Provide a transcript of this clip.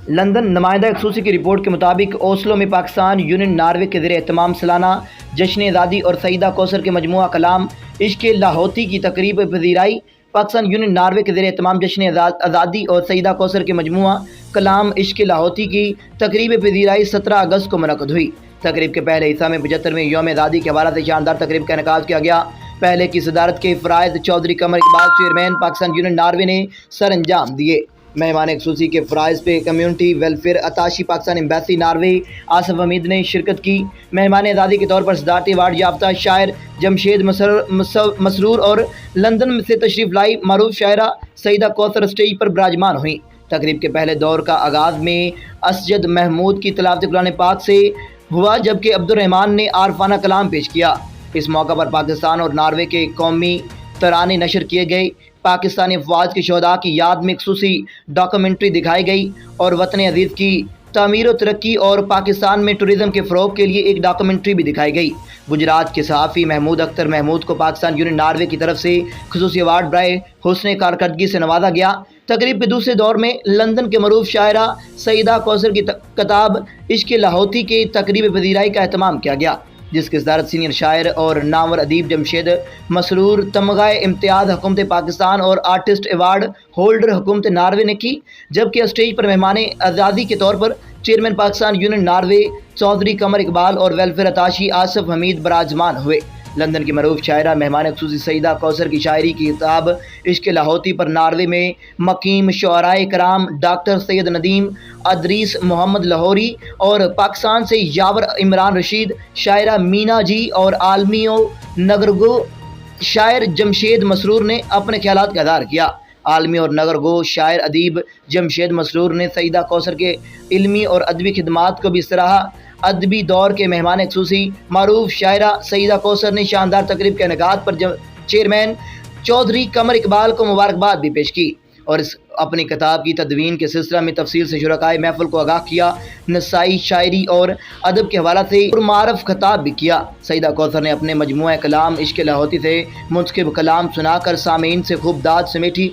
London نمائندہ خصوصی کی رپورٹ کے مطابق اوسلو میں پاکستان یونین ناروے کے زیر اہتمام سالانہ جشن آزادی اور سعیدہ کوثر کے مجموعہ کلام عشق لاہوتی کی تقریب پذیرائی۔ پاکستان یونین ناروے کے زیر اہتمام جشن آزادی اور سعیدہ کوثر کے مجموعہ کلام عشق لاہوتی کی تقریب پذیرائی 17 اگست کو منعقد ہوئی۔ تقریب کے پہلے حصہ میں 75ویں یوم آزادی کے حوالے سے شاندار تقریب کا انعقاد کیا گیا۔ پہلے کی صدارت کے فرائض Chaudhry Qamar Iqbal chairman Pakistan union Norway نے سر انجام دیے۔ مہمان خصوصی کے فرائض پہ community welfare attache Pakistan embassy Norway Asif Hameed نے شرکت کی۔ مہمان اعزازی کے طور پر صدارتی ایوارڈ یافتہ شاعر جمشید مسرور اور لندن سے تشریف لائی معروف شاعرہ سعیدہ کوثر اسٹیج پر براجمان ہوئیں۔ تقریب کے پہلے دور کا آغاز میں اسجد محمود کی تلاوت قرآن پاک سے ہوا، جبکہ عبدالرحمان نے عارفانہ کلام پیش کیا۔ اس موقع پر پاکستان اور ناروے کے قومی ترانے نشر کیے گئے۔ پاکستانی افواج کے شہداء کی یاد میں خصوصی ڈاکومنٹری دکھائی گئی اور وطن عزیز کی تعمیر و ترقی اور پاکستان میں ٹورزم کے فروغ کے لیے ایک ڈاکومنٹری بھی دکھائی گئی۔ گجرات کے صحافی محمود اختر محمود کو پاکستان یونین ناروے کی طرف سے خصوصی ایوارڈ برائے حسن کارکردگی سے نوازا گیا۔ تقریب کے دوسرے دور میں لندن کے معروف شاعرہ سعیدہ کوثر کی کتاب عشق لاہوتی کے تقریب پذیرائی کا اہتمام کیا گیا، جس کی صدارت سینئر شاعر اور نامور ادیب جمشید مسرور، تمغہ امتیاز حکومت پاکستان اور آرٹسٹ ایوارڈ ہولڈر حکومت ناروے نے کی، جبکہ اسٹیج پر مہمان اعزازی کے طور پر chairman Pakistan union Norway Chaudhry Qamar Iqbal اور ویلفیئر اتاشی آصف حمید براجمان ہوئے۔ لندن کی معروف شاعرہ مہمان خصوصی سعیدہ کوثر کی شاعری کی کتاب عشق لاہوتی پر ناروے میں مقیم شعرائے کرام ڈاکٹر سید ندیم ادریس محمد لاہوری اور پاکستان سے یاور عمران رشید، شاعرہ مینا جی اور عالمی و نگرگو شاعر جمشید مسرور نے اپنے خیالات کا اظہار کیا۔ عالمی اور نگرگو شاعر ادیب جمشید مسرور نے سعیدہ کوثر کے علمی اور ادبی خدمات کو بھی سراہا۔ ادبی دور کے مہمان خصوصی معروف شاعرہ سعیدہ کوثر نے شاندار تقریب کے انعقاد پر چیئرمین چودھری قمر اقبال کو مبارکباد بھی پیش کی اور اپنی کتاب کی تدوین کے سلسلہ میں تفصیل سے شرکائے محفل کو آگاہ کیا۔ نسائی شاعری اور ادب کے حوالہ سے پرمعرف خطاب بھی کیا۔ سعیدہ کوثر نے اپنے مجموعہ کلام عشق لاہوتی سے منتخب کلام سنا کر سامعین سے خوب داد سمیٹی۔